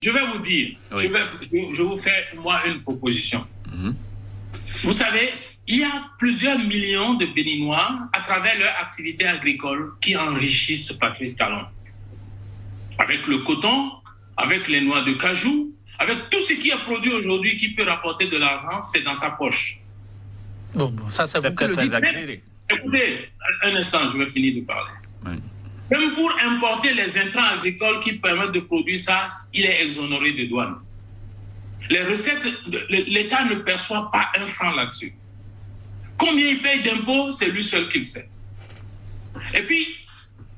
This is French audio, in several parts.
je vais vous dire, Oui. je vous fais, moi, une proposition. Mhm. Vous savez, il y a plusieurs millions de Béninois, à travers leur activité agricole, qui enrichissent Patrice Talon. Avec le coton, avec les noix de cajou, avec tout ce qui est produit aujourd'hui qui peut rapporter de l'argent, c'est dans sa poche. Bon, ça, c'est vous qui le très dites. exagéré. Écoutez, un instant, je vais finir de parler. Oui. Même pour importer les intrants agricoles qui permettent de produire ça, il est exonéré de douane. Les recettes, l'État ne perçoit pas un franc là-dessus. Combien il paye d'impôts, c'est lui seul qui le sait. Et puis,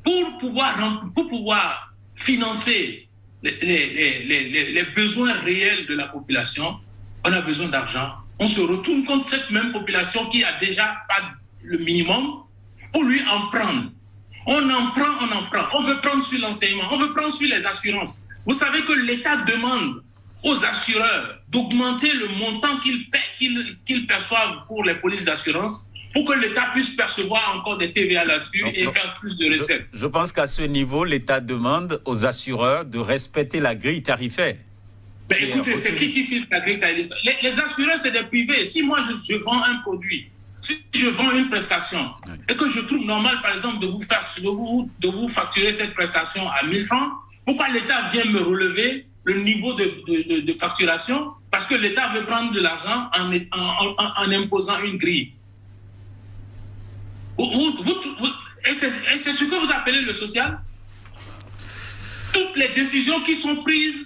pour pouvoir financer les besoins réels de la population, on a besoin d'argent. On se retourne contre cette même population qui a déjà pas le minimum pour lui en prendre. On en prend. On veut prendre sur l'enseignement, on veut prendre sur les assurances. Vous savez que l'État demande aux assureurs d'augmenter le montant qu'ils perçoivent pour les polices d'assurance pour que l'État puisse percevoir encore des TVA là-dessus et faire plus de recettes. Je pense qu'à ce niveau, l'État demande aux assureurs de respecter la grille tarifaire. Ben écoutez, c'est qui fixe la grille tarifaire? Les assureurs, c'est des privés. Si moi, je vends un produit, si je vends une prestation et que je trouve normal, par exemple, de vous facturer cette prestation à 1000 francs, pourquoi l'État vient me relever le niveau de facturation? Parce que l'État veut prendre de l'argent en imposant une grille. Et c'est ce que vous appelez le social? Toutes les décisions qui sont prises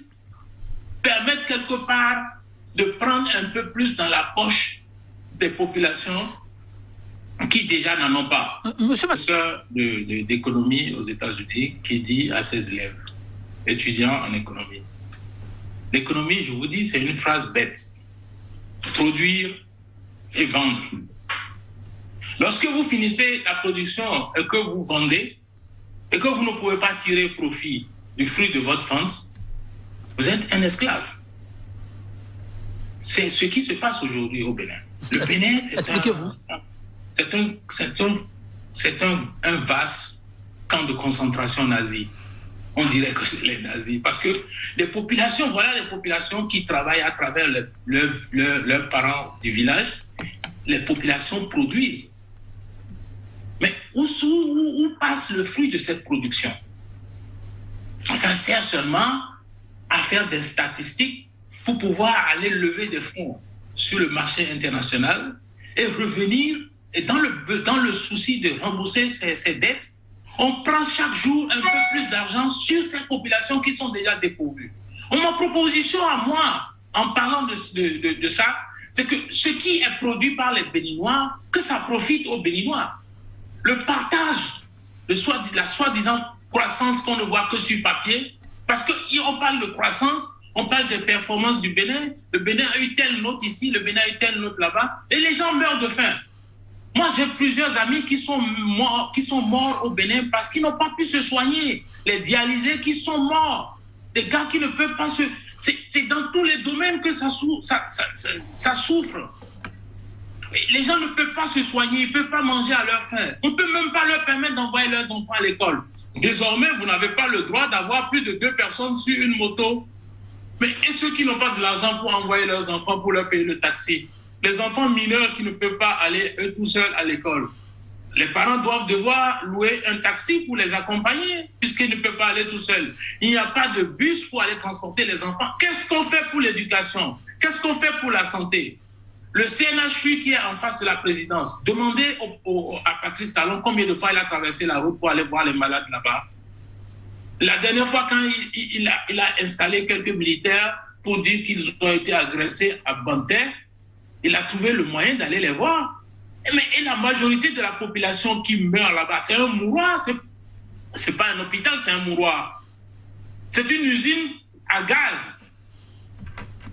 permettent quelque part de prendre un peu plus dans la poche des populations qui déjà n'en ont pas. Monsieur Professeur d'économie aux États-Unis qui dit à ses élèves, étudiants en économie, l'économie, je vous dis, c'est une phrase bête. Produire et vendre. Lorsque vous finissez la production et que vous vendez et que vous ne pouvez pas tirer profit du fruit de votre vente, vous êtes un esclave. C'est ce qui se passe aujourd'hui au Bénin. Le Bénin, c'est un vaste camp de concentration nazi. On dirait que c'est les nazis. Parce que les populations, voilà les populations qui travaillent à travers leurs parents du village. Les populations produisent. Mais où passe le fruit de cette production? Ça sert seulement à faire des statistiques pour pouvoir aller lever des fonds sur le marché international et revenir. Et dans le souci de rembourser ces dettes, on prend chaque jour un peu plus d'argent sur ces populations qui sont déjà dépourvues. Ma proposition à moi, en parlant de ça, c'est que ce qui est produit par les Béninois, que ça profite aux Béninois. Le partage de la soi-disant croissance qu'on ne voit que sur papier, parce qu'on parle de croissance, on parle des performances du Bénin. Le Bénin a eu telle note ici, le Bénin a eu telle note là-bas, et les gens meurent de faim. Moi, j'ai plusieurs amis qui sont morts au Bénin parce qu'ils n'ont pas pu se soigner. Les dialysés qui sont morts. Des gars qui ne peuvent pas se... C'est dans tous les domaines que ça souffre. Les gens ne peuvent pas se soigner, ils ne peuvent pas manger à leur faim. On ne peut même pas leur permettre d'envoyer leurs enfants à l'école. Désormais, vous n'avez pas le droit d'avoir plus de 2 personnes sur une moto. Mais et ceux qui n'ont pas de l'argent pour envoyer leurs enfants, pour leur payer le taxi? Les enfants mineurs qui ne peuvent pas aller eux tout seuls à l'école. Les parents doivent devoir louer un taxi pour les accompagner, puisqu'ils ne peuvent pas aller tout seuls. Il n'y a pas de bus pour aller transporter les enfants. Qu'est-ce qu'on fait pour l'éducation? Qu'est-ce qu'on fait pour la santé? Le CNHU qui est en face de la présidence, demandez à Patrice Talon combien de fois il a traversé la route pour aller voir les malades là-bas. La dernière fois, quand il a installé quelques militaires pour dire qu'ils ont été agressés à Banter, il a trouvé le moyen d'aller les voir. Et la majorité de la population qui meurt là-bas, c'est un mouroir. C'est pas un hôpital, c'est un mouroir. C'est une usine à gaz.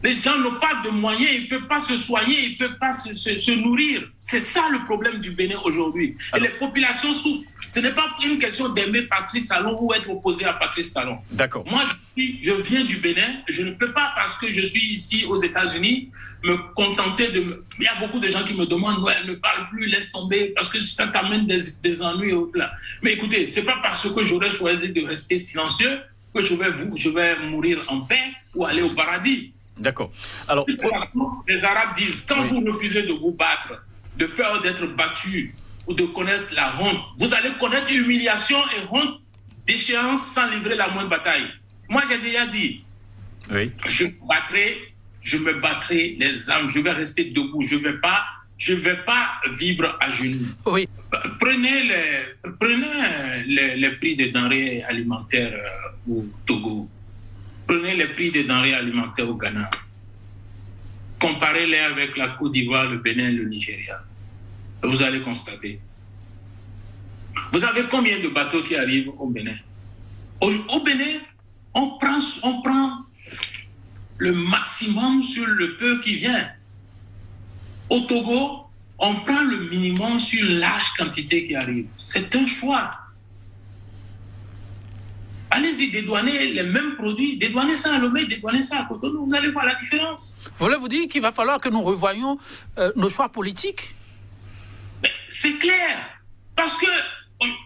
Les gens n'ont pas de moyens, ils ne peuvent pas se soigner, ils ne peuvent pas se nourrir. C'est ça le problème du Bénin aujourd'hui. Et les populations souffrent. Ce n'est pas une question d'aimer Patrice Talon ou être opposé à Patrice Talon. D'accord. Moi, je viens du Bénin. Je ne peux pas, parce que je suis ici aux États-Unis, me contenter de... Il y a beaucoup de gens qui me demandent, ouais, ne parle plus, laisse tomber, parce que ça t'amène des ennuis et autres là. Mais écoutez, ce n'est pas parce que j'aurais choisi de rester silencieux que je vais mourir en paix ou aller au paradis. D'accord. Alors, les Arabes disent, quand vous refusez de vous battre, de peur d'être battu ou de connaître la honte, vous allez connaître humiliation et honte, déchéance sans livrer la moindre bataille. Moi, j'ai déjà dit, oui. je me battrai les âmes, je vais rester debout, je vais pas vivre à genoux. Oui. Prenez les prix des denrées alimentaires au Togo. Prenez les prix des denrées alimentaires au Ghana. Comparez-les avec la Côte d'Ivoire, le Bénin et le Nigeria. Vous allez constater. Vous savez combien de bateaux qui arrivent au Bénin? Au Bénin, on prend le maximum sur le peu qui vient. Au Togo, on prend le minimum sur une large quantité qui arrive. C'est un choix. Allez-y, dédouanez les mêmes produits, dédouanez ça à Lomé, dédouanez ça à Cotonou, vous allez voir la différence. Voulez-vous dire qu'il va falloir que nous revoyions nos choix politiques? Mais c'est clair. Parce que,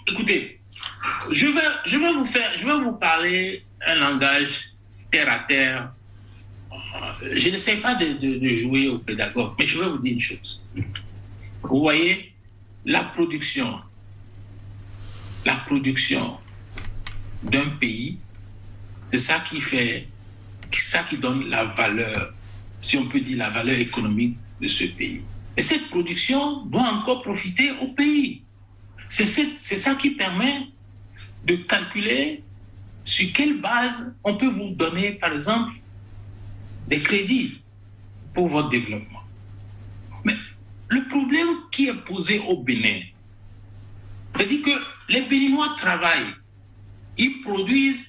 écoutez, je vais vous parler un langage terre à terre. Je n'essaie pas de jouer au pédagogue, mais je vais vous dire une chose. Vous voyez, la production d'un pays, c'est ça qui donne la valeur, si on peut dire la valeur économique de ce pays. Et cette production doit encore profiter au pays. C'est ça qui permet de calculer sur quelle base on peut vous donner, par exemple, des crédits pour votre développement. Mais le problème qui est posé au Bénin, c'est que les Béninois travaillent, ils produisent,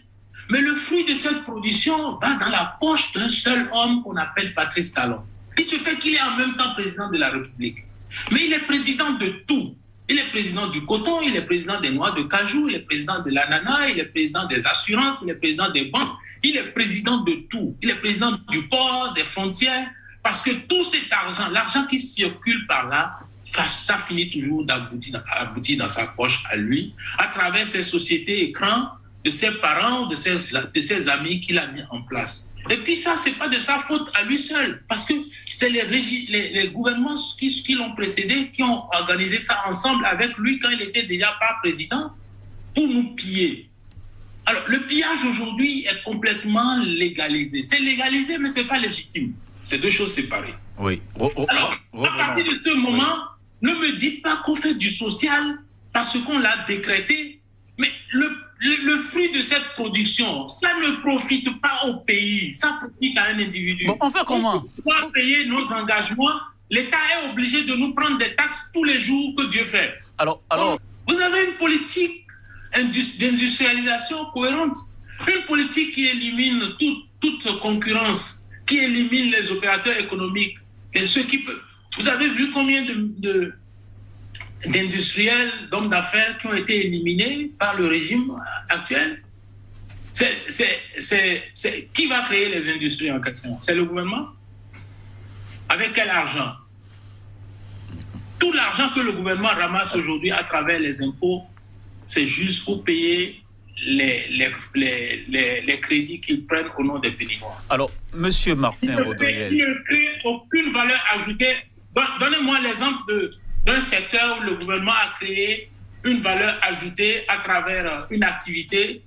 mais le fruit de cette production va dans la poche d'un seul homme qu'on appelle Patrice Talon. Il se fait qu'il est en même temps président de la République. Mais il est président de tout. Il est président du coton, il est président des noix de cajou, il est président de l'ananas, il est président des assurances, il est président des banques, il est président de tout. Il est président du port, des frontières, parce que tout cet argent, l'argent qui circule par là, ça finit toujours d'aboutir dans sa poche à lui, à travers ses sociétés écrans, de ses parents, de ses amis qu'il a mis en place. Et puis ça, c'est pas de sa faute à lui seul, parce que c'est les gouvernements qui l'ont précédé, qui ont organisé ça ensemble avec lui quand il était déjà pas président, pour nous piller. Alors, le pillage aujourd'hui est complètement légalisé. C'est légalisé, mais c'est pas légitime. C'est deux choses séparées. Oui. Alors, à partir de ce moment, ne me dites pas qu'on fait du social parce qu'on l'a décrété, mais le fruit de cette production, ça ne profite pas au pays, ça profite à un individu. Bon, on fait comment? Pour payer nos engagements, l'État est obligé de nous prendre des taxes tous les jours que Dieu fait. Alors... Vous avez une politique d'industrialisation cohérente, une politique qui élimine toute concurrence, qui élimine les opérateurs économiques. Et ceux qui peuvent... Vous avez vu combien d'industriels, d'hommes d'affaires qui ont été éliminés par le régime actuel? Qui va créer les industries en question? C'est le gouvernement? Avec quel argent? Tout l'argent que le gouvernement ramasse aujourd'hui à travers les impôts, c'est juste pour payer les crédits qu'ils prennent au nom des Béninois. Alors, Monsieur Martin Rodriguez... Il ne crée aucune valeur ajoutée. Donnez-moi l'exemple d'un secteur où le gouvernement a créé une valeur ajoutée à travers une activité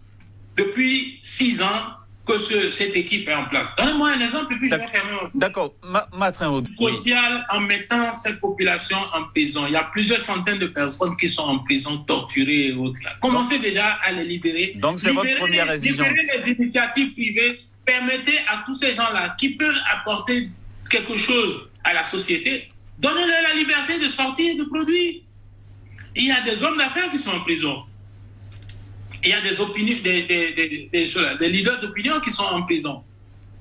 depuis 6 ans que cette équipe est en place. Donnez-moi un exemple et puis je vais fermer. D'accord, Martin Rodriguez. Social en mettant cette population en prison. Il y a plusieurs centaines de personnes qui sont en prison, torturées et autres. Là. Commencez déjà à les libérer. Donc c'est votre première exigence. Libérer les initiatives privées. Permettez à tous ces gens-là qui peuvent apporter quelque chose à la société, donnez-leur la liberté de sortir, de produire. Il y a des hommes d'affaires qui sont en prison. Il y a des leaders d'opinion qui sont en prison.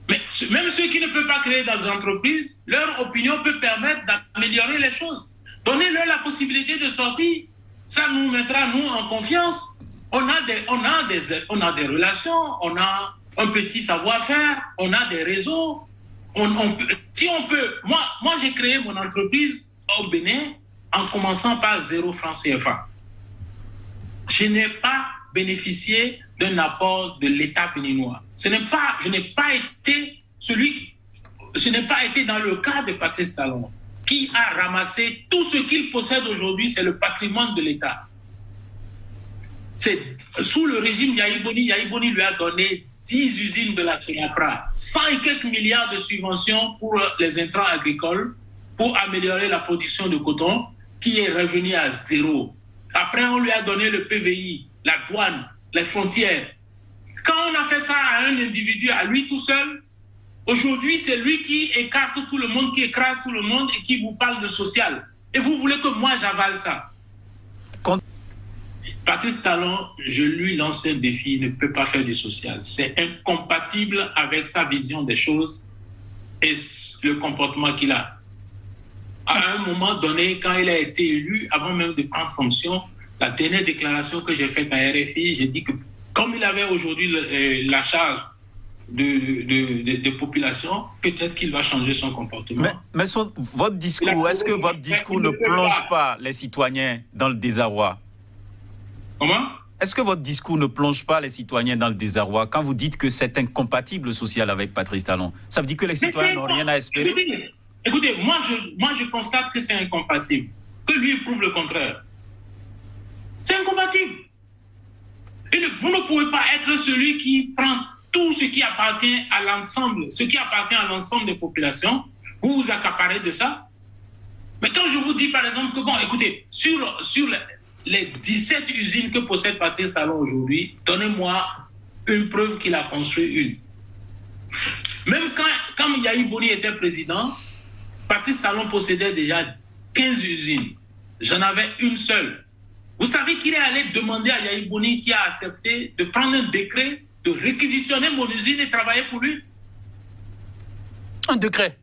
Mais même ceux qui ne peuvent pas créer dans des entreprises, leur opinion peut permettre d'améliorer les choses. Donnez-leur la possibilité de sortir. Ça nous mettra, nous, en confiance. On a des relations, on a un petit savoir-faire, on a des réseaux. Si on peut... Moi, j'ai créé mon entreprise au Bénin en commençant par 0 francs CFA. Je n'ai pas bénéficié d'un apport de l'État béninois. Je n'ai pas été dans le cas de Patrice Talon, qui a ramassé tout ce qu'il possède aujourd'hui, c'est le patrimoine de l'État. Sous le régime Yahi Boni lui a donné 10 usines de la Sonapra, 100 et quelques milliards de subventions pour les intrants agricoles, pour améliorer la production de coton, qui est revenu à zéro. Après, on lui a donné le PVI, la douane, les frontières. Quand on a fait ça à un individu, à lui tout seul, aujourd'hui, c'est lui qui écarte tout le monde, qui écrase tout le monde et qui vous parle de social. Et vous voulez que moi, j'avale ça? Patrice Talon, je lui lance un défi, il ne peut pas faire du social. C'est incompatible avec sa vision des choses et le comportement qu'il a. À un moment donné, quand il a été élu, avant même de prendre fonction, la dernière déclaration que j'ai faite à RFI, j'ai dit que comme il avait aujourd'hui la charge de population, peut-être qu'il va changer son comportement. Mais votre discours, est-ce que votre discours ne plonge pas les citoyens dans le désarroi? Comment? Est-ce que votre discours ne plonge pas les citoyens dans le désarroi quand vous dites que c'est incompatible social avec Patrice Talon? Ça veut dire que les citoyens n'ont rien à espérer? Écoutez, moi je constate que c'est incompatible. Que lui prouve le contraire. C'est incompatible. Vous ne pouvez pas être celui qui prend tout ce qui appartient à l'ensemble, des populations, vous vous accaparez de ça. Mais quand je vous dis par exemple que, bon, écoutez, sur les 17 usines que possède Patrice Talon aujourd'hui, donnez-moi une preuve qu'il a construit une. Même quand Yahi Boni était président, Patrice Talon possédait déjà 15 usines. J'en avais une seule. Vous savez qu'il est allé demander à Yahi Boni, qui a accepté de prendre un décret, de réquisitionner mon usine et travailler pour lui. Un décret?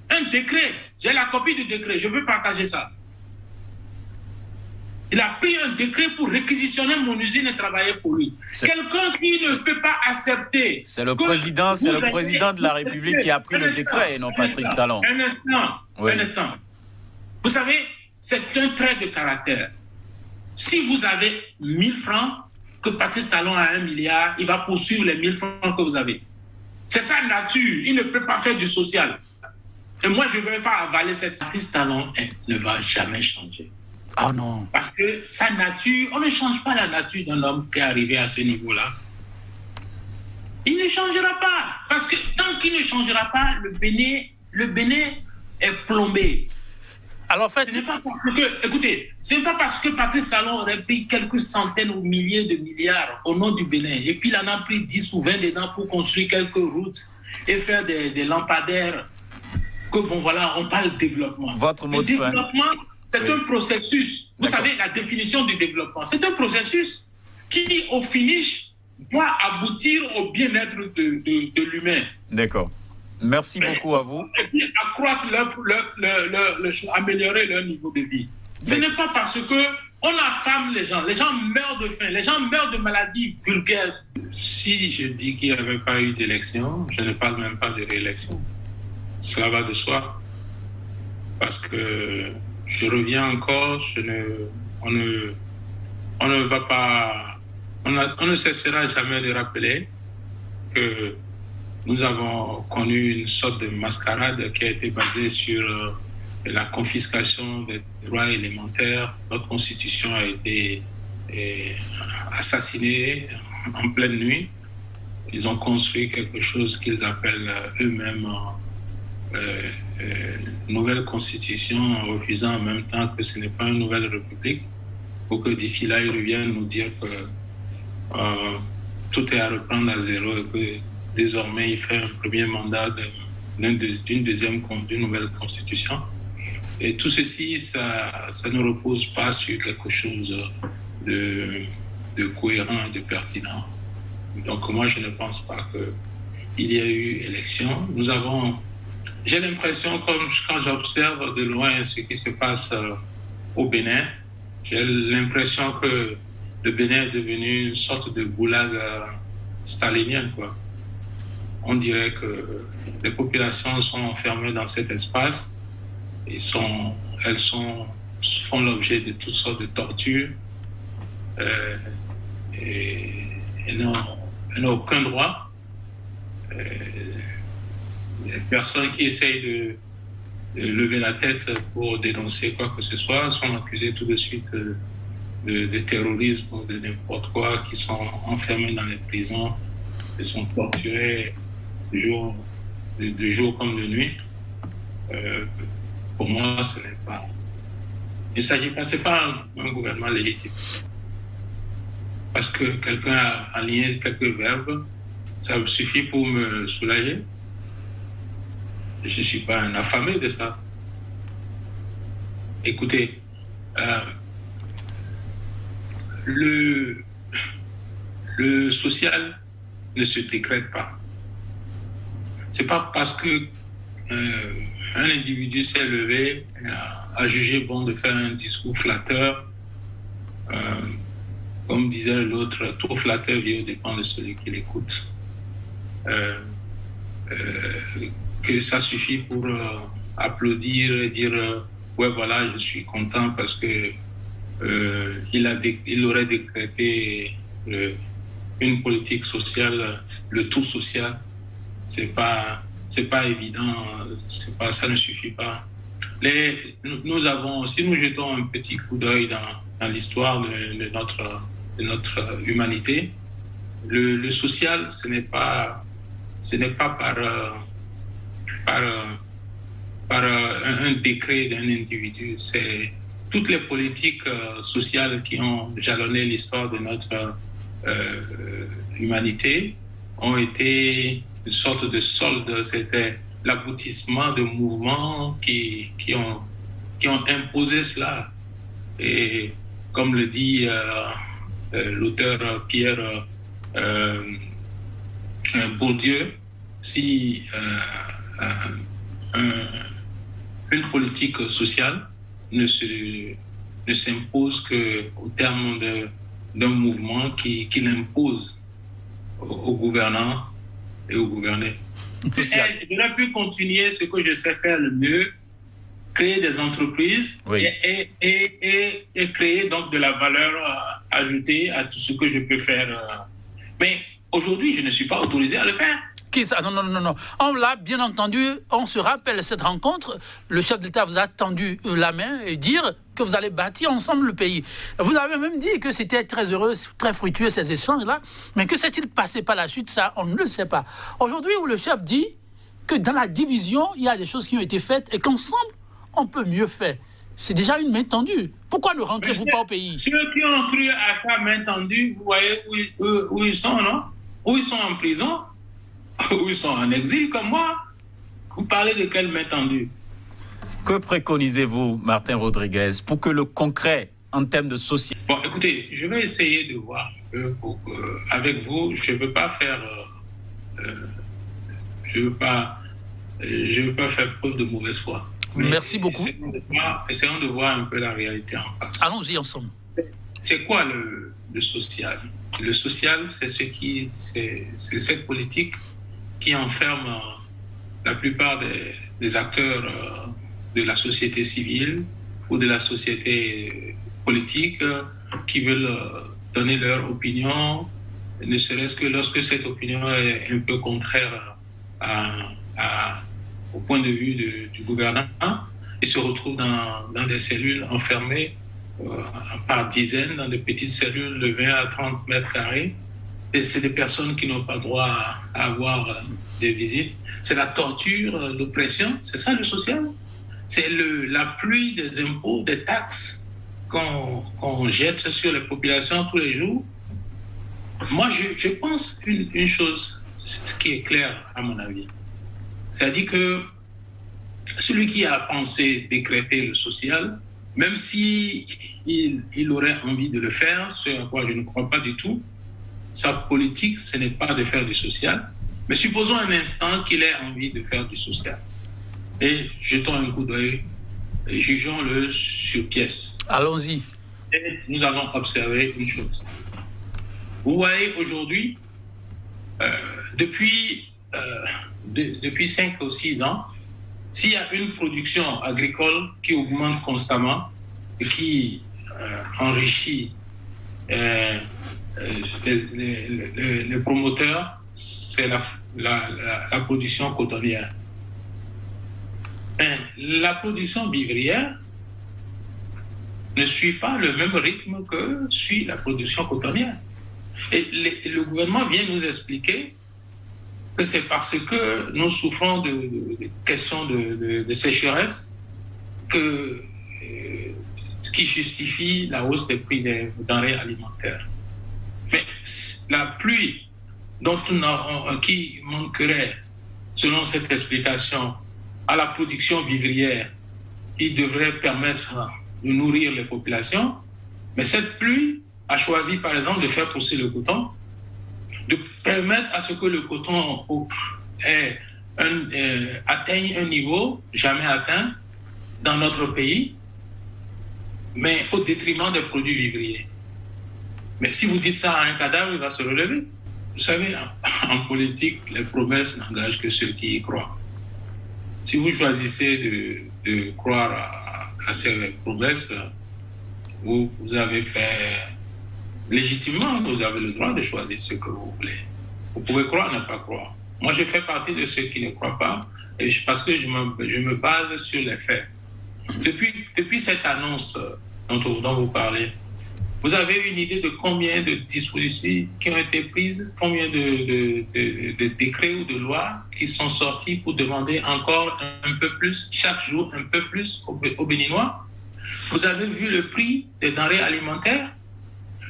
Un décret. J'ai la copie du décret. Je veux partager ça. Il a pris un décret pour réquisitionner mon usine et travailler pour lui. Quelqu'un qui ne peut pas accepter... C'est le président de la République qui a pris le décret et non Patrice Talon. Un instant. Vous savez, c'est un trait de caractère. Si vous avez 1000 francs, que Patrice Talon a 1 milliard, il va poursuivre les 1000 francs que vous avez. C'est sa nature. Il ne peut pas faire du social. Et moi, je ne vais pas avaler cette... Patrice Talon ne va jamais changer. Oh non. Parce que sa nature, on ne change pas la nature d'un homme qui est arrivé à ce niveau-là. Il ne changera pas. Parce que tant qu'il ne changera pas, le Bénin est plombé. Alors, en fait, ce n'est pas parce que Patrice Talon aurait pris quelques centaines ou milliers de milliards au nom du Bénin, et puis il en a pris 10 ou 20 dedans pour construire quelques routes et faire des lampadaires, que bon voilà, on parle de développement. Votre mot de fin. C'est un processus. Vous savez, la définition du développement, c'est un processus qui, au finish, doit aboutir au bien-être de l'humain. D'accord. Merci beaucoup à vous. Et puis, accroître améliorer leur niveau de vie. Ce n'est pas parce qu'on affame les gens meurent de faim, les gens meurent de maladies vulgaires. Si je dis qu'il n'y avait pas eu d'élection, je ne parle même pas de réélection. Cela va de soi. Parce que je reviens encore, on ne cessera jamais de rappeler que nous avons connu une sorte de mascarade qui a été basée sur la confiscation des droits élémentaires. Notre constitution a été assassinée en pleine nuit. Ils ont construit quelque chose qu'ils appellent eux-mêmes nouvelle constitution, en refusant en même temps que ce n'est pas une nouvelle république, pour que d'ici là, ils reviennent nous dire que tout est à reprendre à zéro et que désormais, il fait un premier mandat d'une nouvelle constitution. Et tout ceci, ça ne repose pas sur quelque chose de cohérent et de pertinent. Donc moi, je ne pense pas qu'il y a eu élection. J'ai l'impression, comme quand j'observe de loin ce qui se passe au Bénin, j'ai l'impression que le Bénin est devenu une sorte de goulag stalinien, quoi. On dirait que les populations sont enfermées dans cet espace et elles font l'objet de toutes sortes de tortures. Et elle n'a aucun droit. Les personnes qui essayent de lever la tête pour dénoncer quoi que ce soit sont accusées tout de suite de terrorisme ou de n'importe quoi, qui sont enfermés dans les prisons, qui sont torturés de jour comme de nuit. Pour moi, ce n'est pas... Il ne s'agit pas, c'est pas un gouvernement légitime. Parce que quelqu'un a aligné quelques verbes, ça suffit pour me soulager. Je ne suis pas un affamé de ça. Écoutez, le social ne se décrète pas. C'est pas parce que un individu s'est levé, a jugé bon de faire un discours flatteur, comme disait l'autre, trop flatteur vient au dépend de celui qui l'écoute, que ça suffit pour applaudir et dire ouais voilà, je suis content parce que il aurait décrété une politique sociale, le tout social. C'est pas évident, ça ne suffit pas. Si nous jetons un petit coup d'œil dans l'histoire de notre humanité, le social, ce n'est pas par un décret d'un individu. C'est toutes les politiques sociales qui ont jalonné l'histoire de notre humanité ont été une sorte de solde. C'était l'aboutissement de mouvements qui ont imposé cela. Et comme le dit l'auteur Pierre Bourdieu, si une politique sociale ne s'impose qu'au terme d'un mouvement qui l'impose aux gouvernants et aux gouvernés. J'aurais pu continuer ce que je sais faire le mieux, créer des entreprises, oui, et créer donc de la valeur ajoutée à tout ce que je peux faire. Mais aujourd'hui, je ne suis pas autorisé à le faire. Non. On l'a bien entendu, on se rappelle cette rencontre. Le chef d'État vous a tendu la main et dire que vous allez bâtir ensemble le pays. Vous avez même dit que c'était très heureux, très fructueux ces échanges-là, mais que s'est-il passé par la suite, ça, on ne le sait pas. Aujourd'hui, où le chef dit que dans la division, il y a des choses qui ont été faites et qu'ensemble, on peut mieux faire. C'est déjà une main tendue. Pourquoi ne rentrez-vous pas au pays? Ceux qui ont cru à sa main tendue, vous voyez où ils sont, non? Où ils sont en prison, où ils sont en exil comme moi. Vous parlez de quelle main tendue? Que préconisez-vous, Martin Rodriguez, pour que le concret en termes de société... Bon, écoutez, je vais essayer de voir avec vous. Je ne veux pas faire... je veux pas faire preuve de mauvaise foi. Merci beaucoup. Essayons de voir un peu la réalité en face. Allons-y ensemble. C'est quoi le social? Le social, c'est cette politique qui enferme la plupart des acteurs de la société civile ou de la société politique qui veulent donner leur opinion, ne serait-ce que lorsque cette opinion est un peu contraire au point de vue du gouvernement, et se retrouvent dans des cellules enfermées par dizaines, dans des petites cellules de 20 à 30 mètres carrés. Et c'est des personnes qui n'ont pas droit à avoir des visites. C'est la torture, l'oppression, c'est ça le social. C'est la pluie des impôts, des taxes qu'on jette sur les populations tous les jours. Moi, je pense une chose, ce qui est clair à mon avis. C'est-à-dire que celui qui a pensé décréter le social, même si il aurait envie de le faire, ce à quoi je ne crois pas du tout, sa politique, ce n'est pas de faire du social. Mais supposons un instant qu'il ait envie de faire du social. Et jetons un coup d'œil et jugeons-le sur pièce. Allons-y. Et nous allons observer une chose. Vous voyez aujourd'hui, depuis 5 ou 6 ans, s'il y a une production agricole qui augmente constamment et qui enrichit les promoteurs, c'est la production cotonnière. Mais la production vivrière ne suit pas le même rythme que suit la production cotonnière. Et le gouvernement vient nous expliquer que c'est parce que nous souffrons de questions de sécheresse qui justifie la hausse des prix des denrées alimentaires. Mais la pluie qui manquerait, selon cette explication, à la production vivrière, qui devrait permettre de nourrir les populations, mais cette pluie a choisi par exemple de faire pousser le coton, de permettre à ce que le coton atteigne un niveau jamais atteint dans notre pays, mais au détriment des produits vivriers. Mais si vous dites ça à un cadavre, il va se relever. Vous savez, en politique, les promesses n'engagent que ceux qui y croient. Si vous choisissez de croire à ces promesses, vous avez fait légitimement, vous avez le droit de choisir ce que vous voulez. Vous pouvez croire, ne pas croire. Moi, je fais partie de ceux qui ne croient pas, parce que je me base sur les faits. Depuis cette annonce dont vous parlez, vous avez une idée de combien de dispositions qui ont été prises, combien de décrets ou de lois qui sont sortis pour demander encore un peu plus, chaque jour un peu plus aux Béninois? Vous avez vu le prix des denrées alimentaires?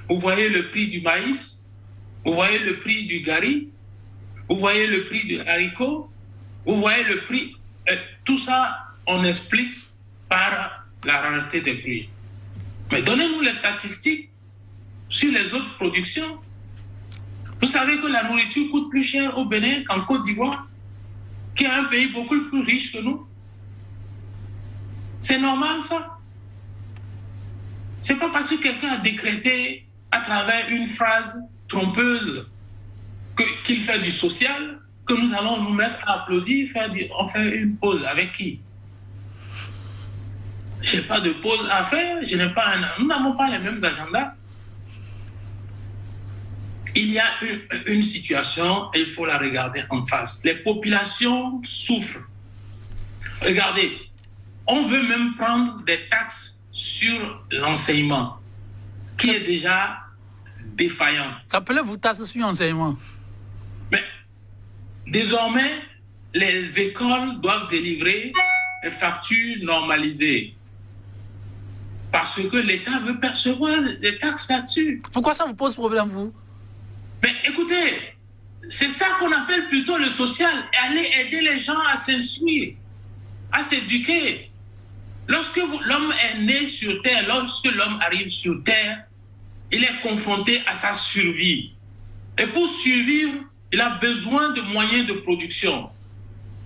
Vous voyez le prix du maïs? Vous voyez le prix du gari? Vous voyez le prix du haricot? Vous voyez le prix? Tout ça, on explique par la rareté des prix. Mais donnez-nous les statistiques sur les autres productions. Vous savez que la nourriture coûte plus cher au Bénin qu'en Côte d'Ivoire, qui est un pays beaucoup plus riche que nous. C'est normal, ça? C'est pas parce que quelqu'un a décrété à travers une phrase trompeuse qu'il fait du social que nous allons nous mettre à applaudir, on fait une pause. Avec qui? Je n'ai pas de pause à faire, nous n'avons pas les mêmes agendas. Il y a une situation et il faut la regarder en face. Les populations souffrent. Regardez, on veut même prendre des taxes sur l'enseignement, qui est déjà défaillant. Appelez-vous taxes sur l'enseignement. Mais désormais, les écoles doivent délivrer des factures normalisées. Parce que l'État veut percevoir des taxes là-dessus. Pourquoi ça vous pose problème, vous? Mais écoutez, c'est ça qu'on appelle plutôt le social. Aller aider les gens à s'instruire, à s'éduquer. Lorsque l'homme est né sur Terre, lorsque l'homme arrive sur Terre, il est confronté à sa survie. Et pour survivre, il a besoin de moyens de production.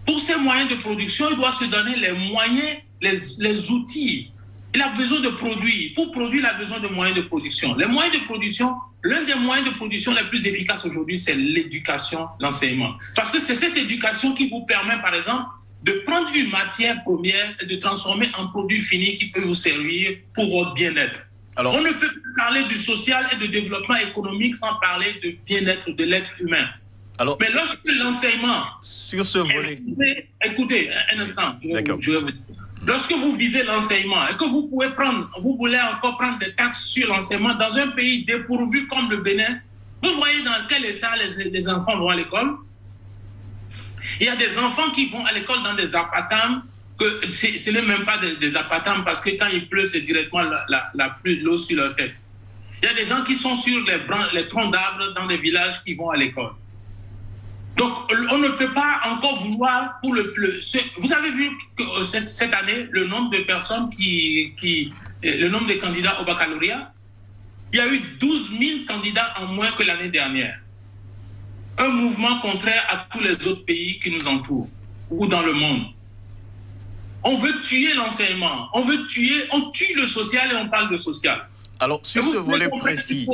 Pour ces moyens de production, il doit se donner les moyens, les outils. Il a besoin de produire. Pour produire, il a besoin de moyens de production. Les moyens de production, l'un des moyens de production les plus efficaces aujourd'hui, c'est l'éducation, l'enseignement. Parce que c'est cette éducation qui vous permet, par exemple, de prendre une matière première et de transformer en produit fini qui peut vous servir pour votre bien-être. Alors, on ne peut plus parler du social et de développement économique sans parler de bien-être de l'être humain. Alors, mais lorsque l'enseignement... Sur ce volet... Écoutez, un instant, je vais vous dire. Lorsque vous visez l'enseignement et que vous voulez encore prendre des taxes sur l'enseignement dans un pays dépourvu comme le Bénin, vous voyez dans quel état les enfants vont à l'école? Il y a des enfants qui vont à l'école dans des appartements, que ce n'est même pas des appartements parce que quand il pleut, c'est directement l'eau sur leur tête. Il y a des gens qui sont sur les troncs d'arbres dans des villages qui vont à l'école. Donc, on ne peut pas encore vouloir pour vous avez vu que cette année, le nombre de personnes le nombre de candidats au baccalauréat, il y a eu 12 000 candidats en moins que l'année dernière. Un mouvement contraire à tous les autres pays qui nous entourent ou dans le monde. On veut tuer l'enseignement, on tue le social et on parle de social. Alors, sur ce volet précis...